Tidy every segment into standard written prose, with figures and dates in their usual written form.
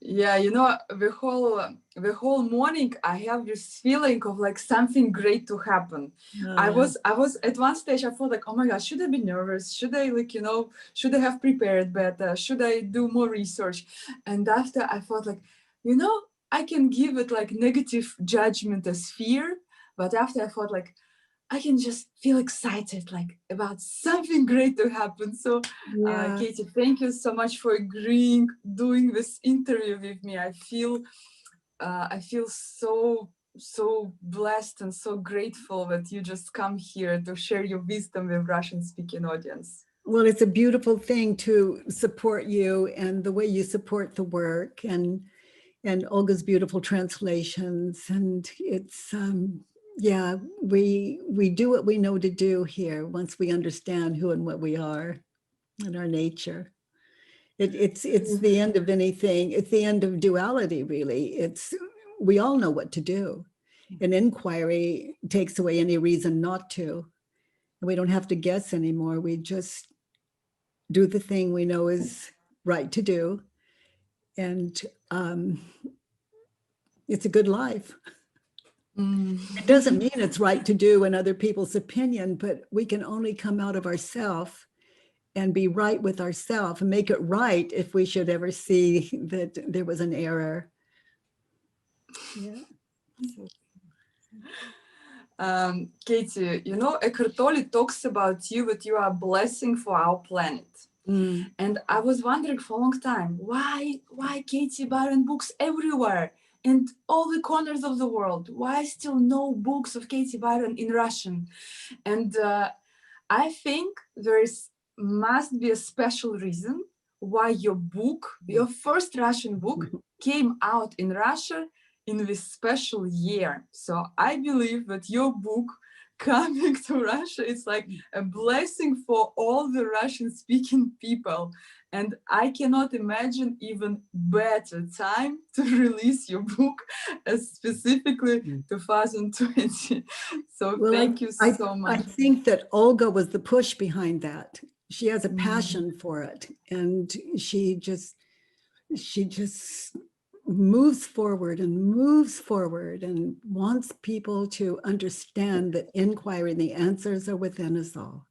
Yeah, you know, the whole morning I have this feeling of like something great to happen. I was at one stage I thought like, oh my God, should I be nervous? Should I like, should I have prepared better? Should I do more research? And after I thought like, I can give it like negative judgment as fear, but after I thought like, I can just feel excited like about something great to happen. So Katie, thank you so much for agreeing, doing this interview with me. I feel so blessed and so grateful that you just come here to share your wisdom with Russian speaking audience. Well, it's a beautiful thing to support you and the way you support the work and Olga's beautiful translations. And it's, yeah, we do what we know to do here once we understand who and what we are and our nature. It's the end of anything. It's the end of duality, really. We all know what to do. An inquiry takes away any reason not to. And we don't have to guess anymore. We just do the thing we know is right to do. And it's a good life. It doesn't mean it's right to do in other people's opinion, but we can only come out of ourselves and be right with ourselves and make it right if we should ever see that there was an error. Yeah. Katie, Ekkhart Tolle talks about you that you are a blessing for our planet. And I was wondering for a long time, why Katie Bayron books everywhere in all the corners of the world? Why still no books of Katie Bayron in Russian? And I think must be a special reason why your first Russian book came out in Russia in this special year. So I believe that your book coming to Russia is like a blessing for all the Russian speaking people. And I cannot imagine even better time to release your book, specifically 2020. So thank you so much. I think that Olga was the push behind that. She has a passion for it. And she just moves forward and wants people to understand that inquiry and the answers are within us all.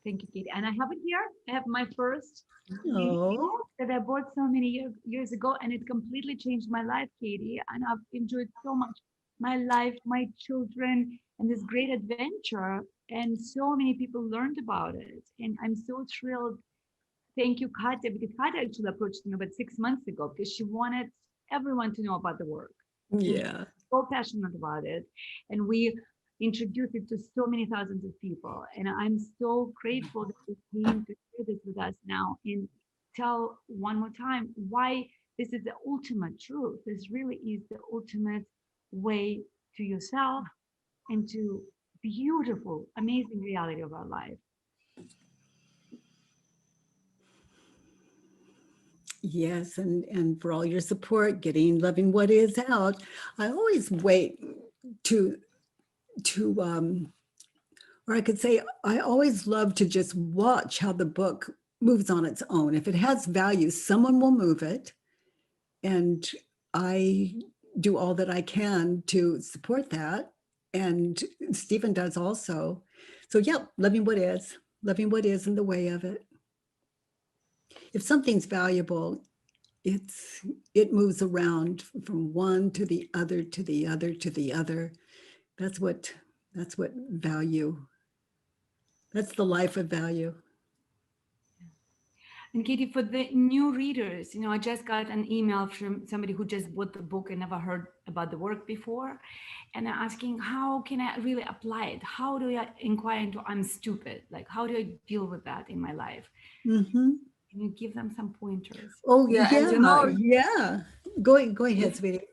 Thank you, Katie. And I have it here. I have my first that I bought so many years ago, and it completely changed my life, Katie. And I've enjoyed so much my life, my children, and this great adventure. And so many people learned about it. And I'm so thrilled. Thank you, Katya, because Katya actually approached me about 6 months ago because she wanted everyone to know about the work. Yeah. So passionate about it. And we introduced it to so many thousands of people. And I'm so grateful that you came to share this with us now and tell one more time why this is the ultimate truth. This really is the ultimate way to yourself and to beautiful, amazing reality of our life. Yes, and for all your support, getting Loving What Is out. I always wait to or I could say, I always love to just watch how the book moves on its own. If it has value, someone will move it. And I do all that I can to support that. And Stephen does also. So yeah, loving what is in the way of it. If something's valuable, it moves around from one to the other, to the other, to the other. That's what value, that's the life of value. And Katie, for the new readers, I just got an email from somebody who just bought the book and never heard about the work before. And they're asking, how can I really apply it? How do I inquire into I'm stupid? Like, how do I deal with that in my life? Mm-hmm. Can you give them some pointers? Oh, yeah. Go ahead, sweetie.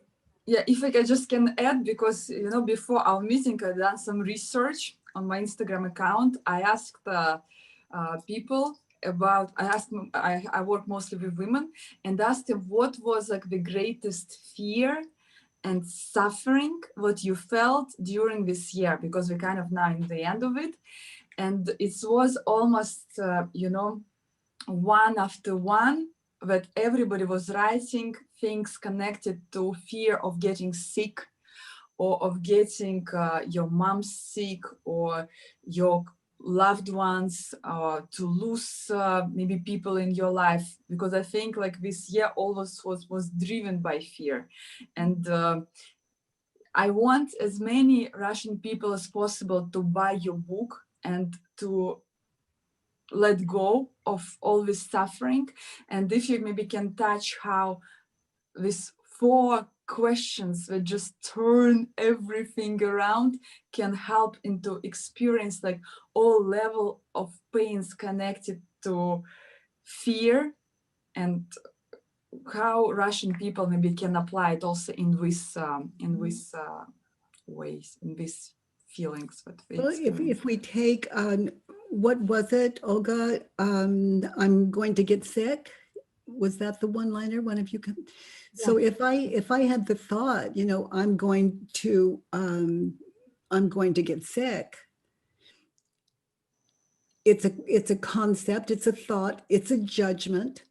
Yeah, if I just can add, because, before our meeting, I done some research on my Instagram account. I asked people about, I work mostly with women, and asked them what was like the greatest fear and suffering what you felt during this year, because we're kind of now in the end of it. And it was almost, one after one, that everybody was writing things connected to fear of getting sick, or of getting your mom sick, or your loved ones, to lose maybe people in your life, because I think like this year always was driven by fear. And I want as many Russian people as possible to buy your book and to let go of all this suffering. And if you maybe can touch how these 4 questions that just turn everything around can help into experience like all level of pains connected to fear, and how Russian people maybe can apply it also in this ways, in these feelings that they Well, if we take what was it, Olga? I'm going to get sick. Was that the one-liner? One of you can. Yeah. So if I had the thought, you know, I'm going to get sick. It's a concept. It's a thought. It's a judgment.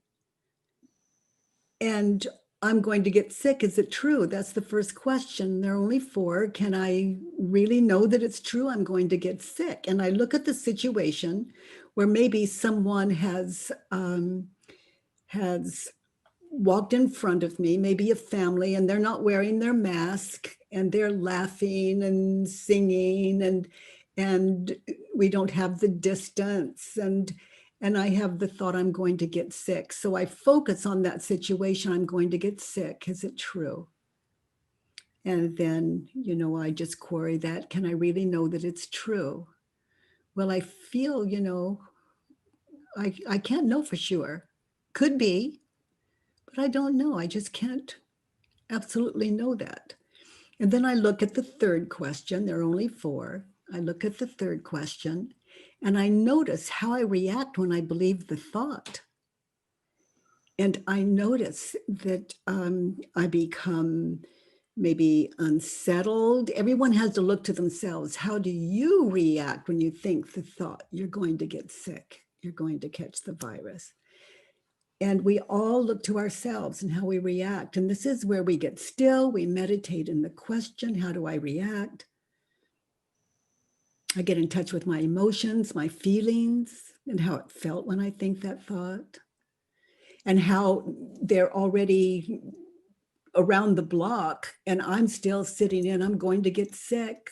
And I'm going to get sick. Is it true? That's the first question. There are only 4. Can I really know that it's true? I'm going to get sick. And I look at the situation where maybe someone has walked in front of me, maybe a family, and they're not wearing their mask, and they're laughing and singing, and we don't have the distance, and I have the thought I'm going to get sick. So I focus on that situation. I'm going to get sick. Is it true? And then, you know, I just query that. Can I really know that it's true? Well, I feel, you know, I can't know for sure. Could be, but I don't know. I just can't absolutely know that. And then I look at the third question. There are only 4. I look at the third question, and I notice how I react when I believe the thought. And I notice that I become maybe unsettled. Everyone has to look to themselves. How do you react when you think the thought, you're going to get sick, you're going to catch the virus? And we all look to ourselves and how we react. And this is where we get still. We meditate in the question, how do I react? I get in touch with my emotions, my feelings, and how it felt when I think that thought, and how they're already around the block and I'm still sitting in, I'm going to get sick.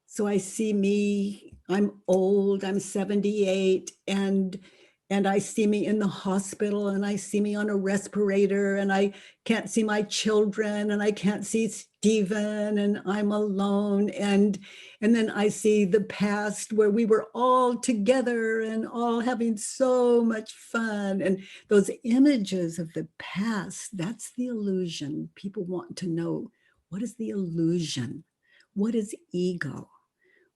So I see me, I'm old, I'm 78, and I see me in the hospital, and I see me on a respirator, and I can't see my children, and I can't see Stephen, and I'm alone. And then I see the past where we were all together and all having so much fun. And those images of the past, that's the illusion. People want to know, what is the illusion? What is ego?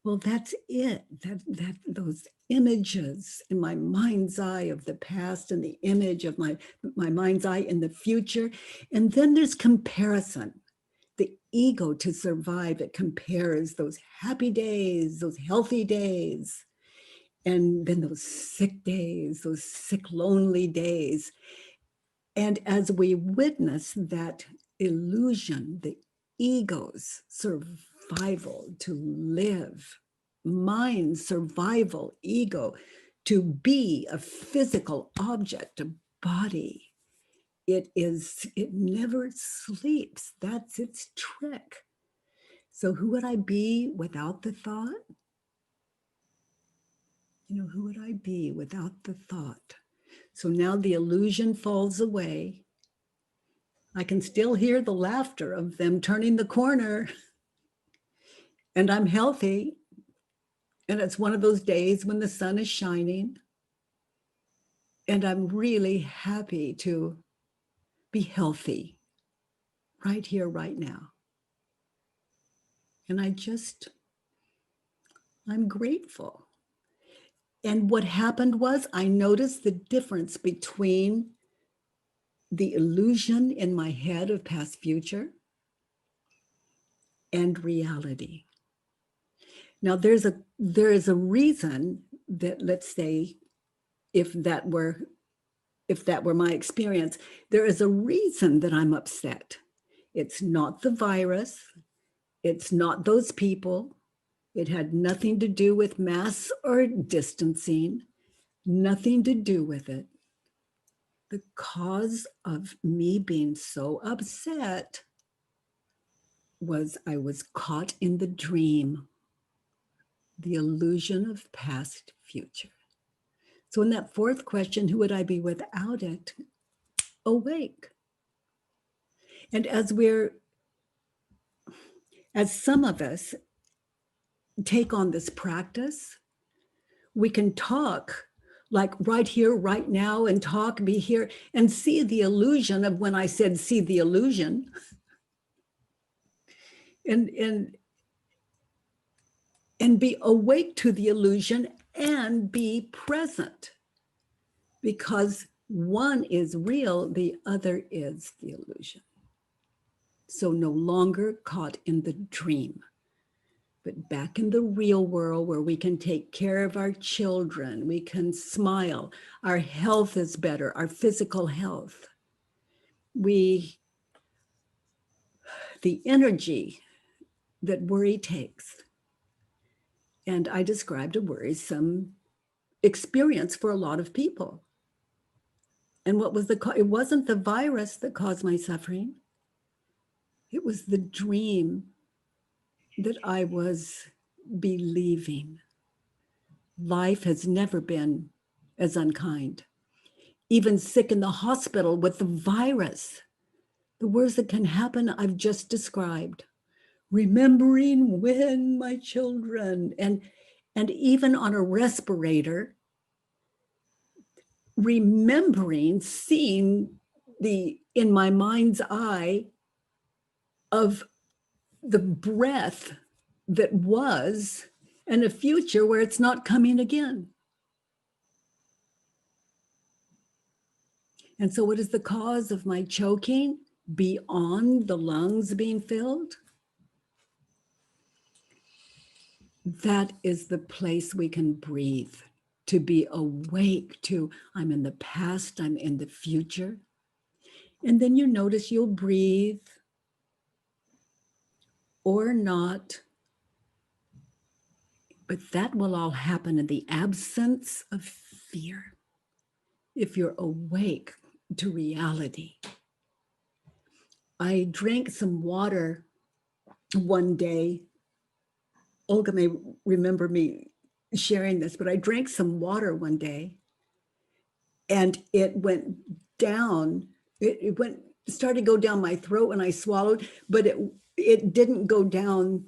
Well, that's it. That those images in my mind's eye of the past, and the image of my mind's eye in the future. And then there's comparison. The ego, to survive, it compares those happy days, those healthy days, and then those sick days, those sick, lonely days. And as we witness that illusion, the ego's survival to live, mind survival, ego to be a physical object, a body, it never sleeps. That's its trick. So who would I be without the thought? You know, who would I be without the thought? So now the illusion falls away. I can still hear the laughter of them turning the corner, and I'm healthy. And it's one of those days when the sun is shining, and I'm really happy to be healthy right here, right now. And I'm grateful. And what happened was I noticed the difference between the illusion in my head of past, future, and reality. Now, there is a reason that, let's say, if if that were my experience, there is a reason that I'm upset. It's not the virus. It's not those people. It had nothing to do with mass or distancing, nothing to do with it. The cause of me being so upset was I was caught in the dream, the illusion of past, future. So in that fourth question, who would I be without it? Awake. And as some of us take on this practice, we can talk like right here, right now, and talk, be here, and see the illusion of when I said, see the illusion. And be awake to the illusion and be present, because one is real, the other is the illusion. So no longer caught in the dream, but back in the real world where we can take care of our children, we can smile, our health is better, our physical health. The energy that worry takes. And I described a worrisome experience for a lot of people. And what was it wasn't the virus that caused my suffering. It was the dream that I was believing. Life has never been as unkind. Even sick in the hospital with the virus, the worst that can happen I've just described. Remembering when my children, and even on a respirator, remembering, seeing in my mind's eye of the breath that was, and a future where it's not coming again. And so what is the cause of my choking beyond the lungs being filled? That is the place we can breathe, to be awake to, I'm in the past, I'm in the future. And then you notice you'll breathe or not, but that will all happen in the absence of fear. If you're awake to reality. I drank some water one day. Olga may remember me sharing this, but I drank some water one day and it went down. It started to go down my throat when I swallowed, but it didn't go down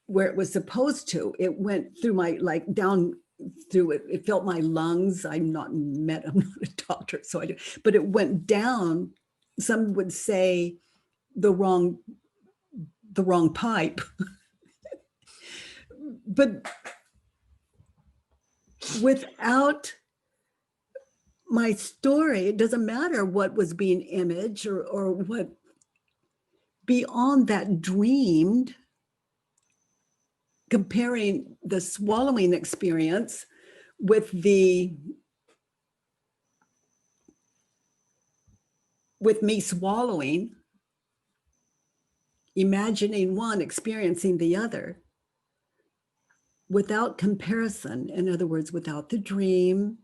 where it was supposed to. It went through my, like down through it. It felt my lungs. I'm not a doctor, so I do, but it went down. Some would say the wrong pipe. But without my story, it doesn't matter what was being imaged or what beyond that dreamed, comparing the swallowing experience with me swallowing, imagining one, experiencing the other, without comparison. In other words, without the dream.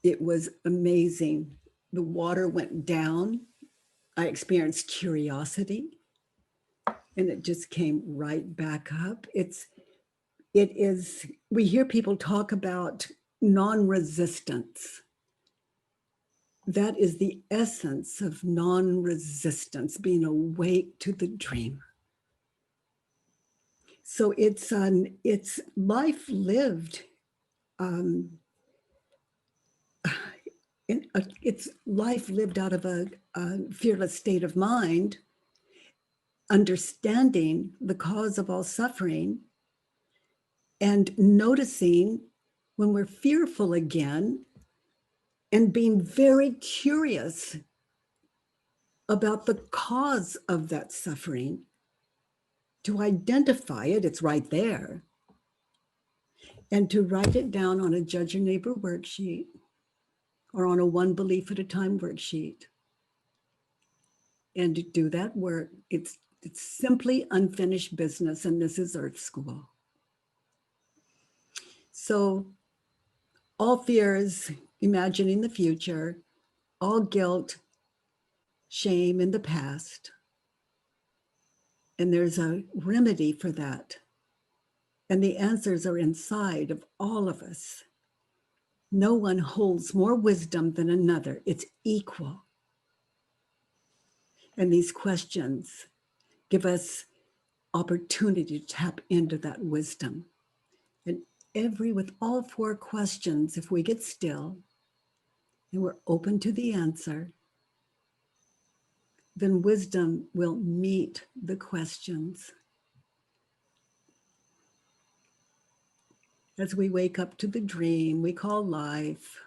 It was amazing. The water went down. I experienced curiosity and it just came right back up. We hear people talk about non-resistance. That is the essence of non-resistance, being awake to the dream. So it's life lived. It's life lived out of a fearless state of mind, understanding the cause of all suffering, and noticing when we're fearful again, and being very curious about the cause of that suffering, to identify it, it's right there, And to write it down on a judge your neighbor worksheet or on a one belief at a time worksheet. And to do that work, it's simply unfinished business, and this is Earth School. So all fears, imagining the future, all guilt, shame in the past. And there's a remedy for that. And the answers are inside of all of us. No one holds more wisdom than another. It's equal. And these questions give us opportunity to tap into that wisdom. And with all four questions, if we get still and we're open to the answer, then wisdom will meet the questions. As we wake up to the dream we call life,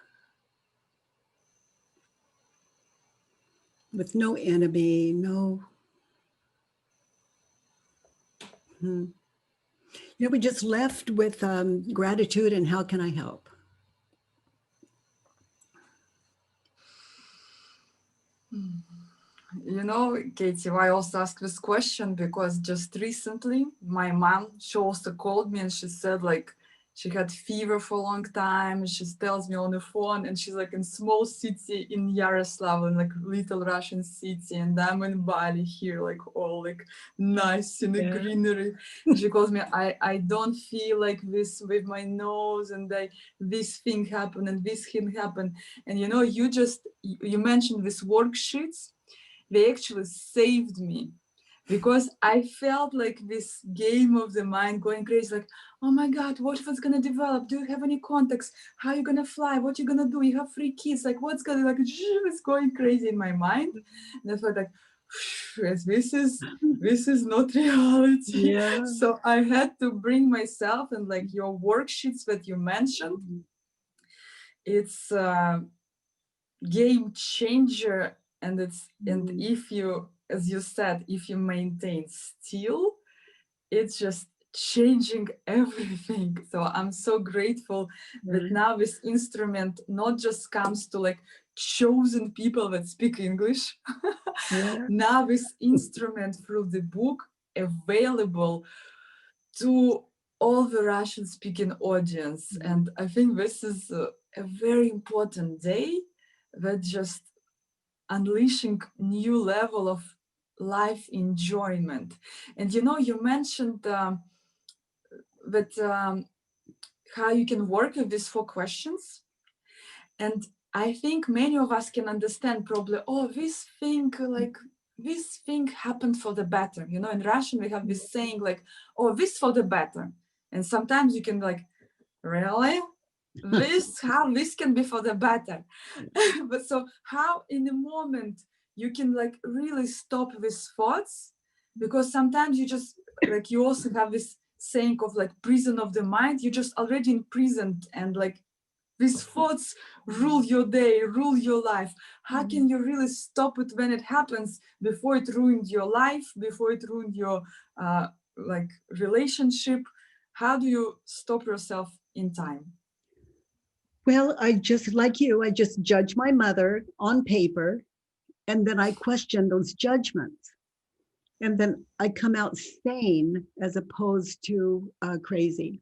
with no enemy, no. We just left with gratitude and how can I help? You know, Katie, I also asked this question because just recently my mom, she also called me and she said like she had fever for a long time. She tells me on the phone and she's like in small city in Yaroslav, in like little Russian city, and I'm in Bali here, like all like nice in the greenery. She calls me, I don't feel like this with my nose, and this thing happened and this thing happened. And you know, you mentioned these worksheets. They actually saved me because I felt like this game of the mind going crazy, like, oh my God, what's going to develop? Do you have any contacts? How are you going to fly? What are you going to do? You have 3 kids. Like, what's going to, like, it's going crazy in my mind. And I felt like, this is not reality. Yeah. So I had to bring myself, and like your worksheets that you mentioned, it's a game changer. And if you, as you said, if you maintain still, it's just changing everything. So I'm so grateful that now this instrument not just comes to like chosen people that speak English. Now this instrument through the book available to all the Russian speaking audience. And I think this is a very important day that just unleashing new level of life enjoyment. And you know, you mentioned that how you can work with these 4 questions. And I think many of us can understand probably, oh, this thing happened for the better. You know, in Russian, we have this saying like, oh, this for the better. And sometimes you can like, really? How this can be for the better. But so how in the moment you can like really stop these thoughts, because sometimes you just like, you also have this saying of like prison of the mind. You just already imprisoned, and like these thoughts rule your day, rule your life. How can you really stop it when it happens before it ruined your life, before it ruined your like relationship? How do you stop yourself in time? Well, I just judge my mother on paper, and then I question those judgments. And then I come out sane as opposed to crazy.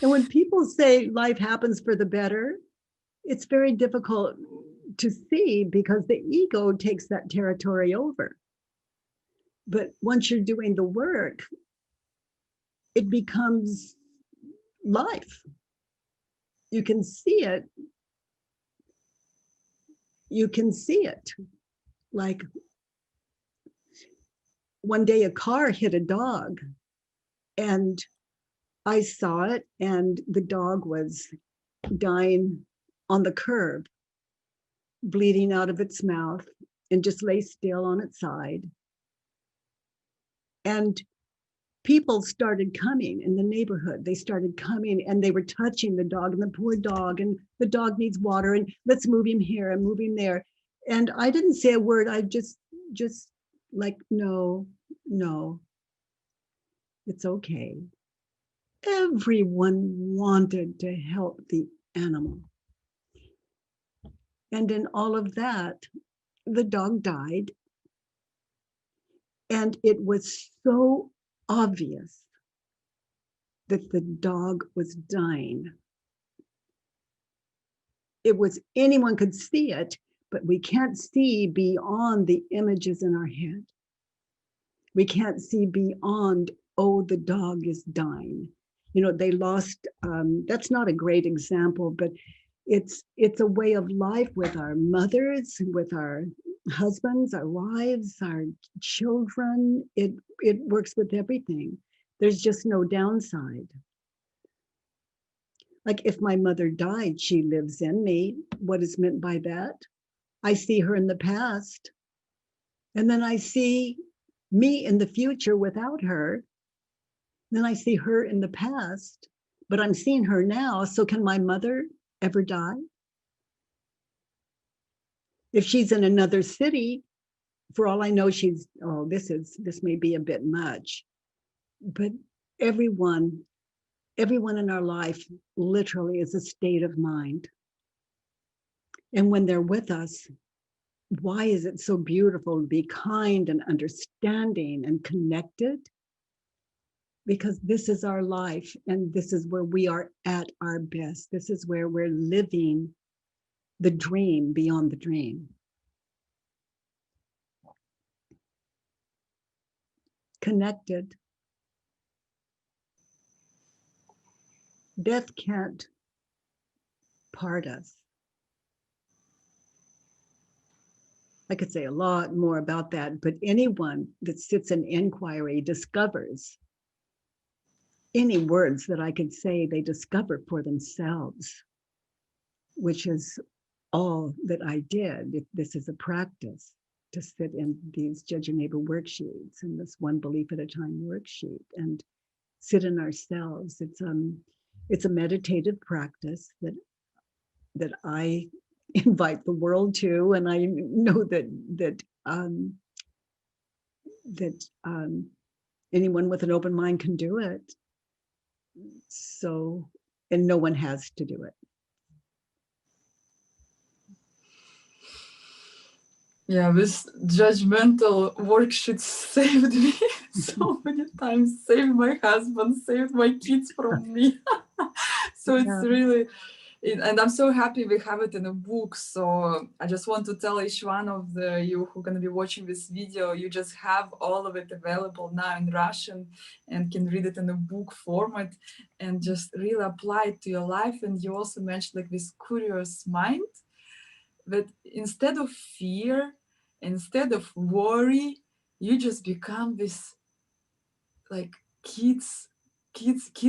And when people say life happens for the better, it's very difficult to see because the ego takes that territory over. But once you're doing the work, it becomes life. You can see it. You can see it. Like one day a car hit a dog and I saw it, and the dog was dying on the curb, bleeding out of its mouth, and just lay still on its side. And people started coming in the neighborhood. They started coming and they were touching the dog, and the poor dog, and the dog needs water, and let's move him here and move him there. And I didn't say a word. I just like, no. It's okay. Everyone wanted to help the animal. And in all of that, the dog died. And it was so obvious that the dog was dying. It was, anyone could see it, but we can't see beyond the images in our head. We can't see beyond, oh, the dog is dying. You know, they lost, that's not a great example, but it's a way of life with our mothers, with our husbands, our wives, our children. It works with everything. There's just no downside. Like if my mother died, she lives in me. What is meant by that? I see her in the past, and then I see me in the future without her. Then I see her in the past, but I'm seeing her now. So can my mother ever die? If she's in another city, for all I know, she's, oh, this may be a bit much, but everyone in our life literally is a state of mind. And when they're with us, why is it so beautiful to be kind and understanding and connected? Because this is our life, and this is where we are at our best. This is where we're living the dream beyond the dream. Connected. Death can't part us. I could say a lot more about that, but anyone that sits in inquiry discovers any words that I could say, they discover for themselves, which is all that I did. This is a practice to sit in these Judge Your Neighbor worksheets and this one belief at a time worksheet and sit in ourselves. It's a meditative practice that I invite the world to, and I know that anyone with an open mind can do it. So, and no one has to do it. Yeah, this judgmental worksheet saved me so many times, saved my husband, saved my kids from me. So it's really, and I'm so happy we have it in a book. So I just want to tell each one of you who are going to be watching this video, you just have all of it available now in Russian and can read it in a book format and just really apply it to your life. And you also mentioned like this curious mind, that instead of fear, instead of worry, you just become this like kids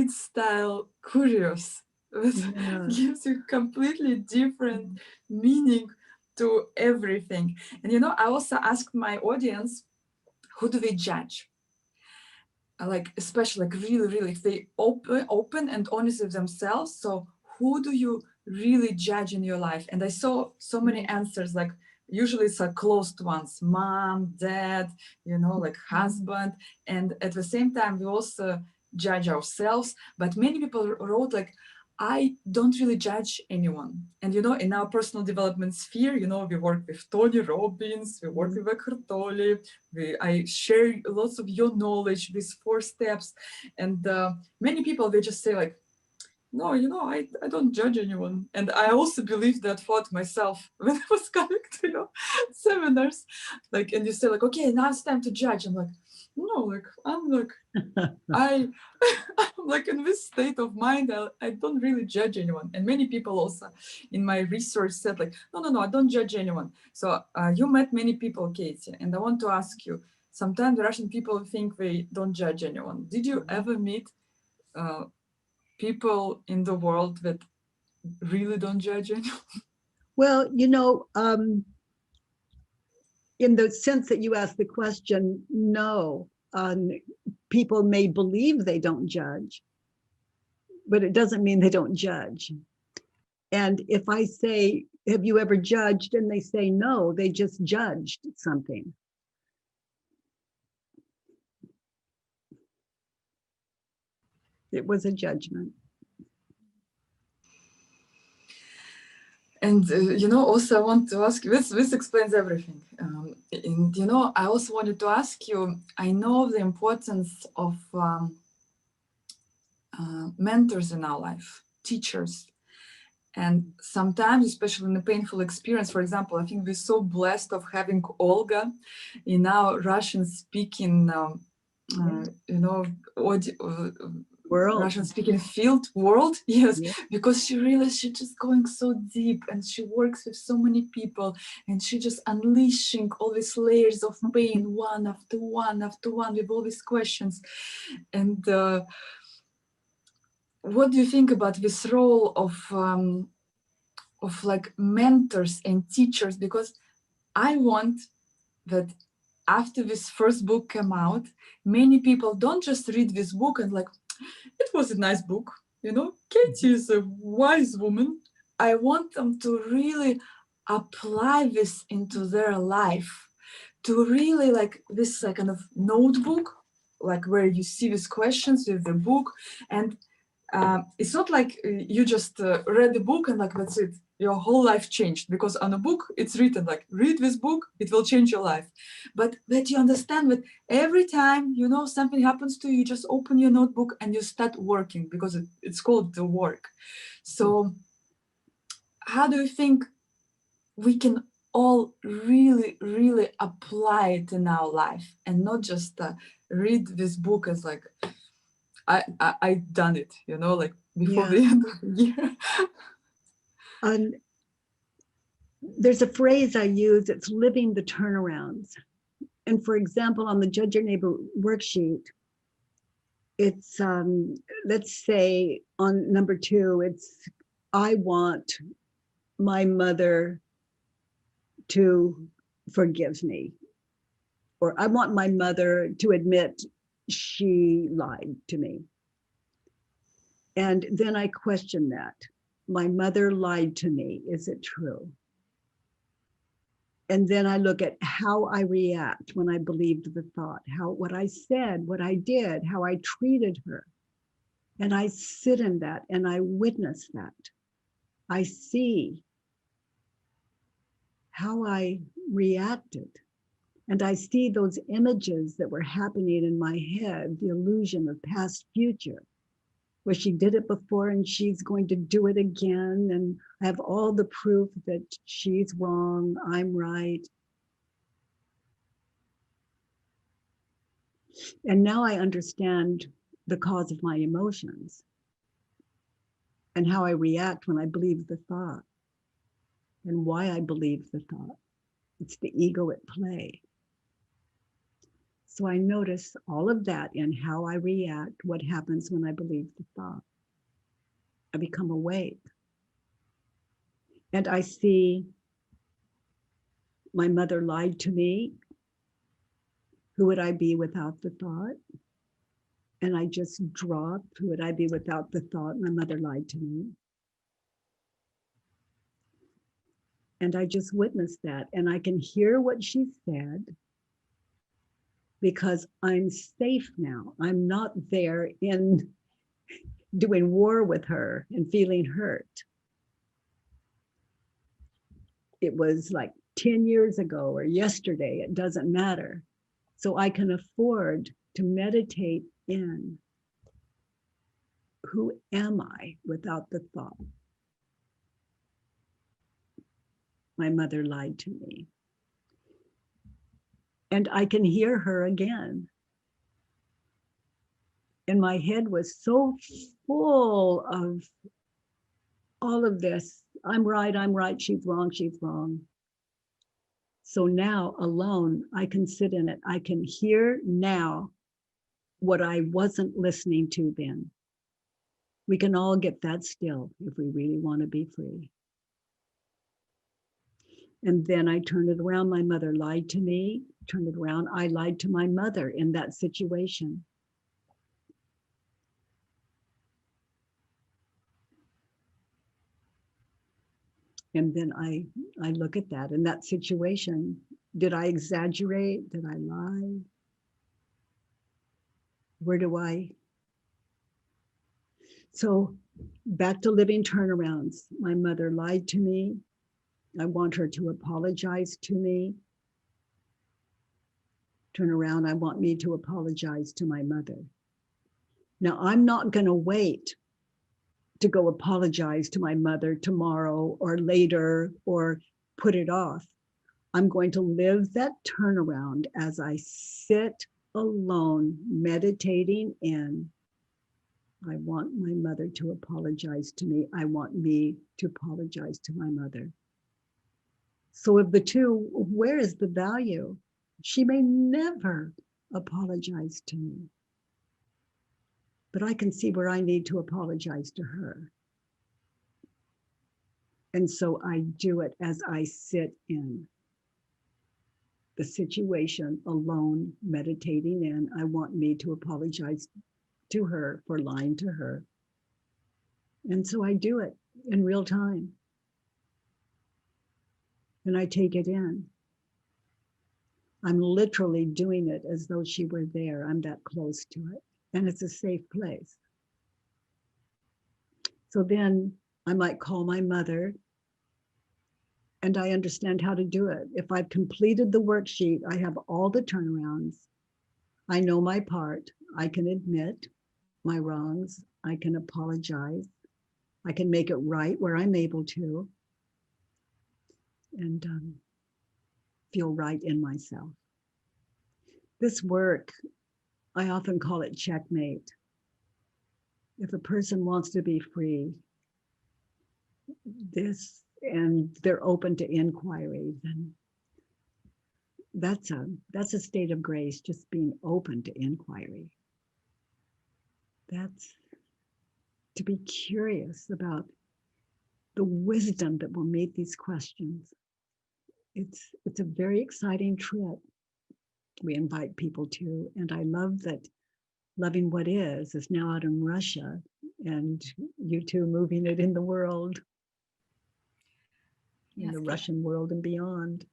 style curious. That gives you completely different meaning to everything. And you know, I also asked my audience, who do they judge? Like, especially like really, if they open and honest with themselves. So who do you really judge in your life? And I saw so many answers, like usually it's closed ones, mom, dad, you know, like husband. And at the same time, we also judge ourselves. But many people wrote like, I don't really judge anyone. And, you know, in our personal development sphere, you know, we work with Tony Robbins, we work with Ekхарт Толле, I share lots of your knowledge, these 4 steps. And many people, they just say like, no, you know, I don't judge anyone. And I also believed that thought myself when I was coming to your seminars. Like, and you say like, okay, now it's time to judge. I'm like, no, like, I'm like, I'm like in this state of mind, I don't really judge anyone. And many people also in my research said like, no, I don't judge anyone. So you met many people, Katie, and I want to ask you, sometimes Russian people think they don't judge anyone. Did you ever meet people in the world that really don't judge anyone? Well, you know, in the sense that you asked the question, no. People may believe they don't judge, but it doesn't mean they don't judge. And if I say, have you ever judged? And they say no, they just judged something. It was a judgment. And, also I want to ask you, this explains everything. And, I also wanted to ask you, I know the importance of mentors in our life, teachers. And sometimes, especially in a painful experience, for example, I think we're so blessed of having Olga in our Russian-speaking, Russian-speaking field world, yes, yeah. Because she's just going so deep, and she works with so many people, and she just unleashing all these layers of pain, one after one after one, with all these questions. And what do you think about this role of like mentors and teachers? Because I want that after this first book came out, many people don't just read this book and like, it was a nice book, Katie is a wise woman. I want them to really apply this into their life, to really like this like kind of notebook, like where you see these questions with the book. And it's not like you just read the book and like, that's it. Your whole life changed, because on a book it's written like, read this book, it will change your life. But that you understand that every time something happens to you, you just open your notebook and you start working, because it's called the work. So how do you think we can all really, really apply it in our life, and not just read this book as like, I done it, like before the end of the year. There's a phrase I use, it's living the turnarounds. And for example, on the Judge Your Neighbor worksheet, it's, let's say on number 2, it's, I want my mother to forgive me, or I want my mother to admit she lied to me. And then I question that. My mother lied to me. Is it true? And then I look at how I react when I believed the thought, what I said, what I did, how I treated her. And I sit in that and I witness that. I see how I reacted. And I see those images that were happening in my head, the illusion of past, future, where she did it before and she's going to do it again. And I have all the proof that she's wrong, I'm right. And now I understand the cause of my emotions and how I react when I believe the thought and why I believe the thought. It's the ego at play. So I notice all of that in how I react, what happens when I believe the thought. I become awake. And I see my mother lied to me. Who would I be without the thought? And I just drop, who would I be without the thought? My mother lied to me. And I just witnessed that. And I can hear what she said, because I'm safe now. I'm not there in doing war with her and feeling hurt. It was like 10 years ago or yesterday, it doesn't matter. So I can afford to meditate in, who am I without the thought? My mother lied to me. And I can hear her again. And my head was so full of all of this. I'm right, she's wrong. So now alone, I can sit in it. I can hear now what I wasn't listening to then. We can all get that still if we really want to be free. And then I turned it around. My mother lied to me, turned it around. I lied to my mother in that situation. And then I look at that in that situation. Did I exaggerate? Did I lie? Where do I So back to living turnarounds. My mother lied to me. I want her to apologize to me. Turn around, I want me to apologize to my mother. Now, I'm not going to wait to go apologize to my mother tomorrow or later or put it off. I'm going to live that turnaround as I sit alone, meditating in, I want my mother to apologize to me. I want me to apologize to my mother. So of the two, where is the value? She may never apologize to me, but I can see where I need to apologize to her. And so I do it as I sit in the situation alone, meditating in. I want me to apologize to her for lying to her. And so I do it in real time. And I take it in. I'm literally doing it as though she were there. I'm that close to it. And it's a safe place. So then I might call my mother, and I understand how to do it. If I've completed the worksheet, I have all the turnarounds. I know my part. I can admit my wrongs. I can apologize. I can make it right where I'm able to, and feel right in myself. This work, I often call it checkmate. If a person wants to be free, and they're open to inquiry, then that's a state of grace, just being open to inquiry. That's to be curious about the wisdom that will meet these questions. It's a very exciting trip we invite people to, and I love that Loving What Is now out in Russia, and you two moving it in the world, in the Russian world and beyond.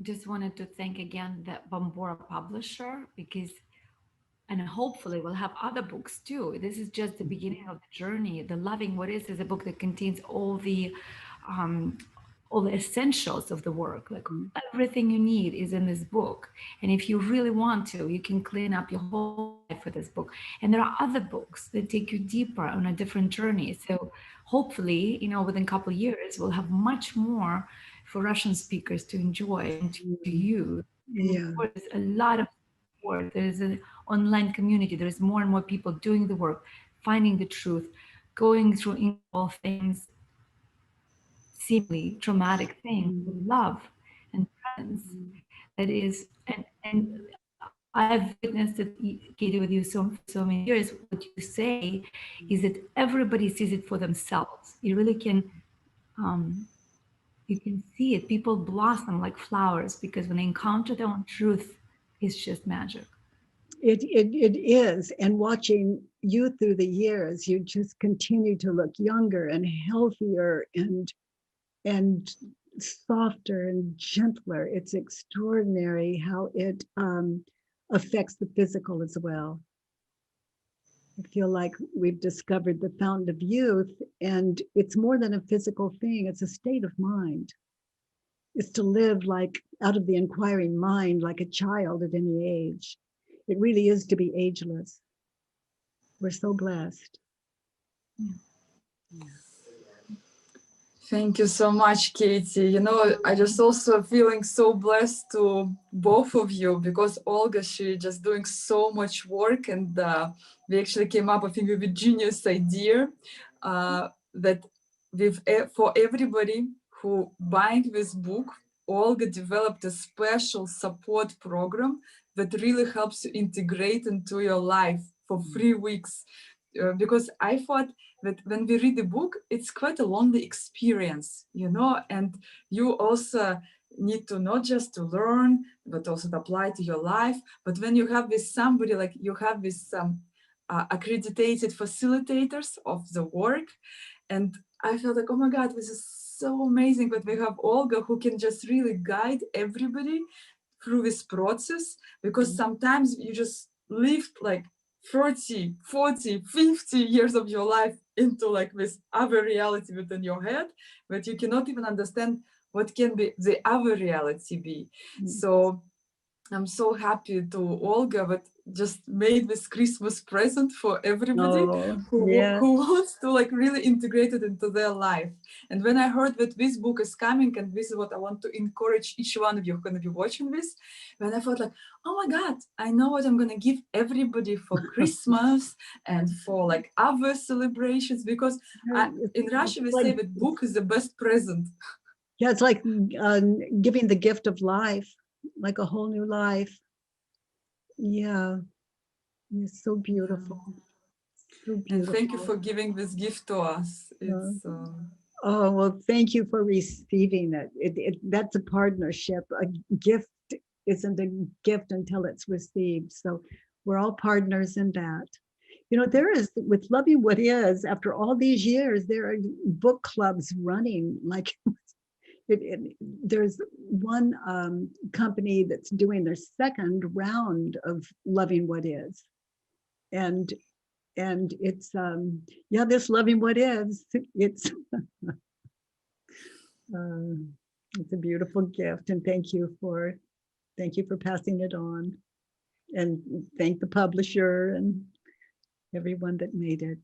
Just wanted to thank again the Bambora publisher, because, and hopefully we'll have other books too. This is just the beginning of the journey. The Loving What Is a book that contains all the essentials of the work, like everything you need is in this book. And if you really want to, you can clean up your whole life with this book. And there are other books that take you deeper on a different journey. So hopefully, within a couple of years, we'll have much more for Russian speakers to enjoy and to use. Yeah. There's a lot of support. There's an online community. There's more and more people doing the work, finding the truth, going through all things, seemingly traumatic things with love and presence. That is, and I've witnessed it, Katie, with you so many years. What you say is that everybody sees it for themselves. You really can, you can see it. People blossom like flowers because when they encounter their own truth, it's just magic. It is. And watching you through the years, you just continue to look younger and healthier and softer and gentler. It's extraordinary how it affects the physical as well. I feel like we've discovered the fountain of youth, and it's more than a physical thing. It's a state of mind. It's to live like out of the inquiring mind, like a child at any age. It really is to be ageless. We're so blessed. Yeah. Thank you so much, Katie. I just also feeling so blessed to both of you, because Olga, she just doing so much work, and we actually came up, I think, with a genius idea that for everybody who buying this book, Olga developed a special support program that really helps you integrate into your life for 3 weeks. Because I thought that when we read the book, it's quite a lonely experience, and you also need to not just to learn, but also to apply to your life. But when you have with somebody, like you have with some accredited facilitators of the work, and I felt like, oh my God, this is so amazing that we have Olga who can just really guide everybody through this process, because sometimes you just live like 30, 40, 50 years of your life into like this other reality within your head, that you cannot even understand what can be the other reality be. So I'm so happy to Olga that just made this Christmas present for everybody who wants to like really integrate it into their life. And when I heard that this book is coming, and this is what I want to encourage each one of you who's going to be watching this, when I thought like, oh my God, I know what I'm going to give everybody for Christmas and for like other celebrations, because in Russia we say that book is the best present. Yeah, it's like giving the gift of life, like a whole new life. Yeah, it's so beautiful. So beautiful. And thank you for giving this gift to us. It's, oh, well, thank you for receiving it. That's a partnership. A gift isn't a gift until it's received. So we're all partners in that. You know, there is, with Loving What Is, after all these years, there are book clubs running like there's one company that's doing their second round of Loving What Is, and it's this Loving What Is, it's it's a beautiful gift, and thank you for passing it on, and thank the publisher and everyone that made it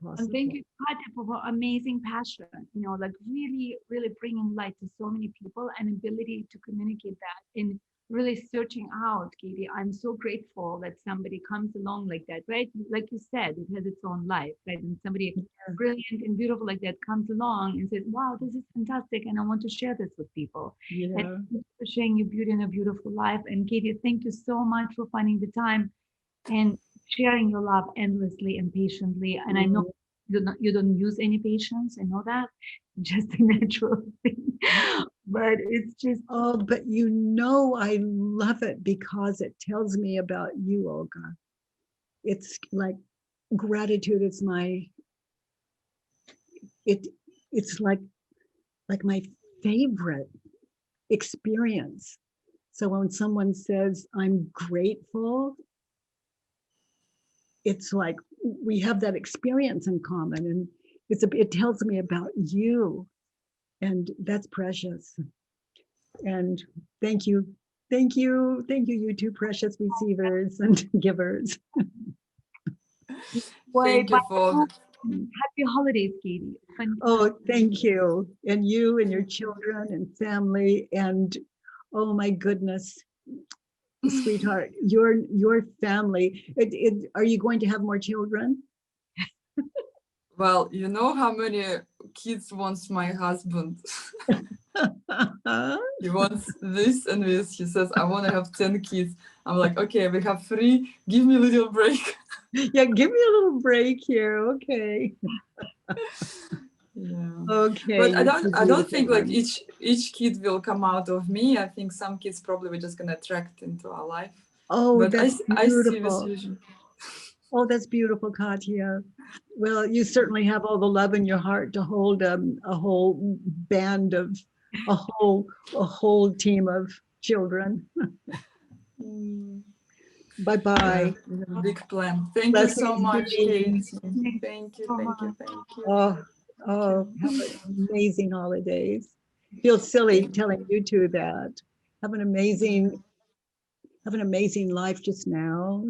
possible. And thank you, Katya, for her amazing passion, you know, like really, really bringing light to so many people and ability to communicate that in really searching out, Katie. I'm so grateful that somebody comes along like that, right? Like you said, it has its own life, right? And somebody brilliant and beautiful like that comes along and says, wow, this is fantastic, and I want to share this with people. Yeah. And thank you for sharing your beauty and a beautiful life. And Katie, thank you so much for finding the time and sharing your love endlessly and patiently. And I know you don't use any patience. I know that, just a natural thing. But it's just but you know, I love it because it tells me about you, Olga. It's like gratitude is it's like my favorite experience. So when someone says I'm grateful, it's like we have that experience in common, and it tells me about you, and that's precious. And thank you, you two precious receivers and givers. Thank you for happy holidays, Katie. Oh, thank you, and you and your children and family, and oh my goodness, sweetheart, your family. Are you going to have more children? Well, you know how many kids wants my husband? He wants this and this. He says, I want to have 10 kids. I'm like, okay, we have 3. Give me a little break. Yeah, give me a little break here. Okay. Yeah. Okay. But I don't think like each kid will come out of me. I think some kids probably we're just gonna attract into our life. Oh, but that's beautiful. I see this vision. Oh, that's beautiful, Katya. Well, you certainly have all the love in your heart to hold a whole band of a whole team of children. Bye-bye. Yeah, big plan. Thank you so much, Katie. Thank you. Oh, have an amazing holidays. Feels silly telling you two that. Have an amazing life just now.